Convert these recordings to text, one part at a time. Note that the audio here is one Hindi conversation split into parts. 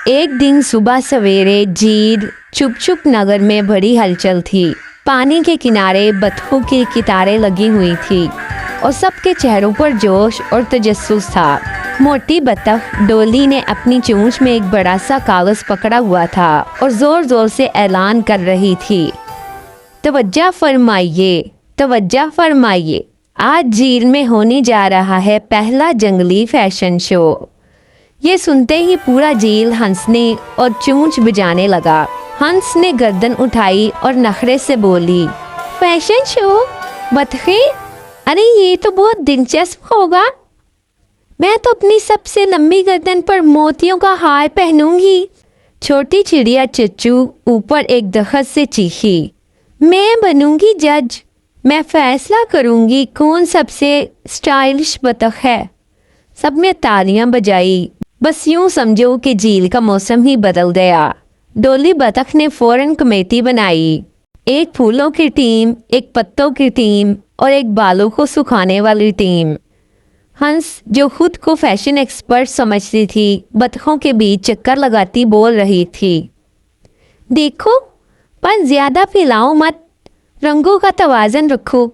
एक दिन सुबह सवेरे झील चुप चुप नगर में बड़ी हलचल थी। पानी के किनारे बतखों की कतारें लगी हुई थी और सबके चेहरों पर जोश और तजस्सुस था। मोटी बतख डोली ने अपनी चोंच में एक बड़ा सा कागज पकड़ा हुआ था और जोर जोर से ऐलान कर रही थी, तवज्जो फरमाइए, तवज्जो फरमाइए, आज झील में होने जा रहा है पहला जंगली फैशन शो। ये सुनते ही पूरा झील हंसने और चोंच बजाने लगा। हंस ने गर्दन उठाई और नखरे से बोली, फैशन शो? बतखें? अरे ये तो बहुत दिलचस्प होगा। मैं तो अपनी सबसे लंबी गर्दन पर मोतियों का हार पहनूंगी। छोटी चिड़िया चच्चू ऊपर एक दखत से चीखी, मैं बनूंगी जज। मैं फैसला करूंगी कौन सबसे स्टाइलिश बतख है। सब ने तालियां बजाई। बस यूं समझो कि झील का मौसम ही बदल गया। डोली बतख ने फौरन कमेटी बनाई। एक फूलों की टीम, एक पत्तों की टीम और एक बालों को सुखाने वाली टीम। हंस, जो खुद को फैशन एक्सपर्ट समझती थी, बतखों के बीच चक्कर लगाती बोल रही थी, देखो, पर ज्यादा फैलाओ मत, रंगों का तवाज़न रखो।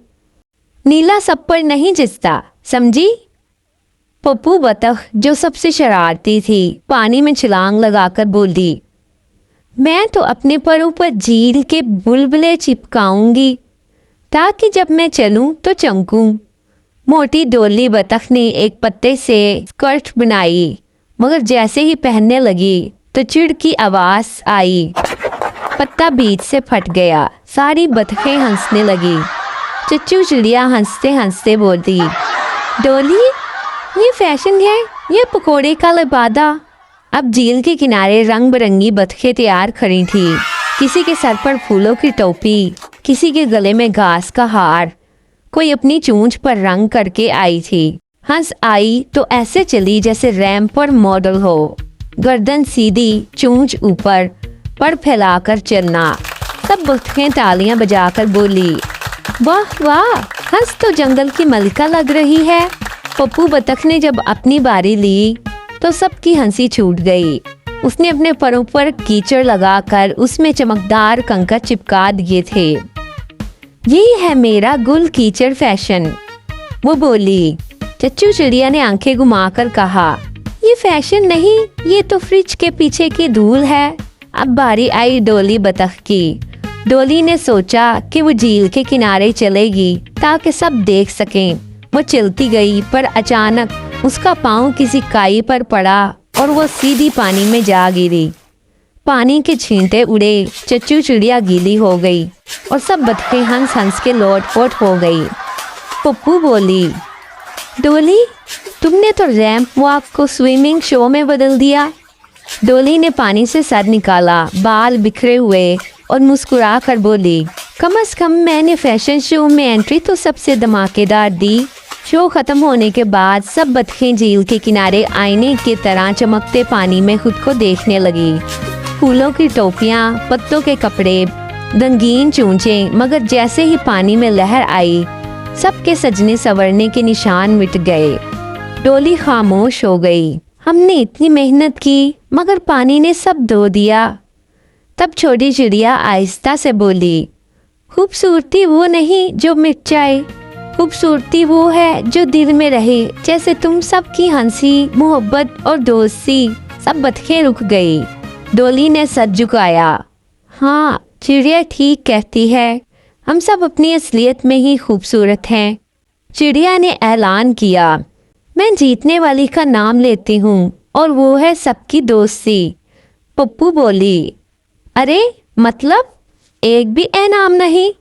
नीला सब पर नहीं जचता, समझी? पप्पू बतख, जो सबसे शरारती थी, पानी में छलांग लगाकर बोली, मैं तो अपने परों पर झील के बुलबुले चिपकाऊंगी ताकि जब मैं चलूं तो चमकूं। मोटी डोली बतख ने एक पत्ते से स्कर्ट बनाई, मगर जैसे ही पहनने लगी तो चिड़ की आवाज आई। पत्ता बीच से फट गया। सारी बतखें हंसने लगी। चच्चू चिड़िया हंसते हंसते बोली, डोली, ये फैशन है, ये पकोड़े का लिबादा। अब झील के किनारे रंग बिरंगी बतखें तैयार खड़ी थी। किसी के सर पर फूलों की टोपी, किसी के गले में घास का हार, कोई अपनी चोंच पर रंग करके आई थी। हंस आई तो ऐसे चली जैसे रैंप पर मॉडल हो। गर्दन सीधी, चोंच ऊपर, पर फैलाकर चलना। सब बतखें तालियां बजाकर बोली, वाह वाह, हंस तो जंगल की मलिका लग रही है। पप्पू बतख ने जब अपनी बारी ली तो सबकी हंसी छूट गई। उसने अपने परों पर कीचड़ लगाकर उसमें चमकदार कंकर चिपका दिए थे। यही है मेरा गुल कीचड़ फैशन, वो बोली। चच्चू चिड़िया ने आंखें घुमाकर कहा, ये फैशन नहीं, ये तो फ्रिज के पीछे की धूल है। अब बारी आई डोली बतख की। डोली ने सोचा कि वो झील के किनारे चलेगी ताकि सब देख सकें। वो चलती गई, पर अचानक उसका पाँव किसी काई पर पड़ा और वो सीधी पानी में जा गिरी। पानी के छींटे उड़े, चच्चू चिड़िया गीली हो गई और सब बतखें हंस हंस के लोट-पोट हो गई। पप्पू बोली, डोली, तुमने तो रैंप वॉक को स्विमिंग शो में बदल दिया। डोली ने पानी से सर निकाला, बाल बिखरे हुए, और मुस्कुरा कर बोली, कम से कम मैंने फैशन शो में एंट्री तो सबसे धमाकेदार दी। शो खत्म होने के बाद सब बतखें झील के किनारे आईने की तरह चमकते पानी में खुद को देखने लगी। फूलों की टोपियाँ, पत्तों के कपड़े, रंगीन चोंचे, मगर जैसे ही पानी में लहर आई, सबके सजने संवरने के निशान मिट गए। डोली खामोश हो गई। हमने इतनी मेहनत की, मगर पानी ने सब धो दिया। तब छोटी चिड़िया आहिस्ता से बोली, खूबसूरती वो नहीं जो मिट जाए, खूबसूरती वो है जो दिल में रहे, जैसे तुम सबकी हंसी, मोहब्बत और दोस्ती। सब बतखें रुक गई। डोली ने सर झुकाया। हाँ, चिड़िया ठीक कहती है, हम सब अपनी असलियत में ही खूबसूरत हैं। चिड़िया ने ऐलान किया, मैं जीतने वाली का नाम लेती हूँ और वो है सबकी दोस्ती। पप्पू बोली, अरे मतलब एक भी इनाम नहीं?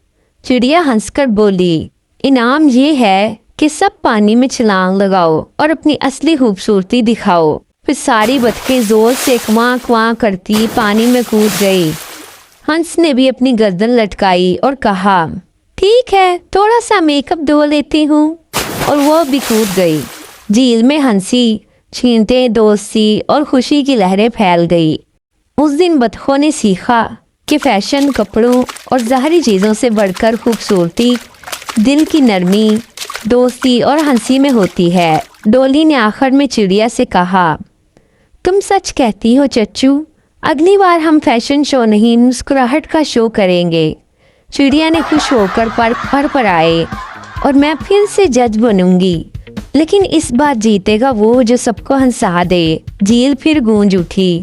चिड़िया हंसकर बोली, इनाम ये है कि सब पानी में छलांग लगाओ और अपनी असली खूबसूरती दिखाओ। फिर सारी बतखें जोर से क्वां क्वां करती पानी में कूद गई। हंस ने भी अपनी गर्दन लटकाई और कहा, ठीक है, थोड़ा सा मेकअप धो लेती हूँ, और वो भी कूद गई। झील में हंसी, छींटे, दोस्ती और खुशी की लहरें फैल गई। उस दिन बतखों ने सीखा कि फैशन कपड़ों और ज़ाहरी चीज़ों से बढ़कर खूबसूरती दिल की नरमी, दोस्ती और हंसी में होती है। डोली ने आखिर में चिड़िया से कहा, तुम सच कहती हो चच्चू। अगली बार हम फैशन शो नहीं मुस्कुराहट का शो करेंगे। चिड़िया ने खुश होकर पर आए और मैं फिर से जज बनूंगी, लेकिन इस बार जीतेगा वो जो सबको हंसा दे। झील फिर गूंज उठी।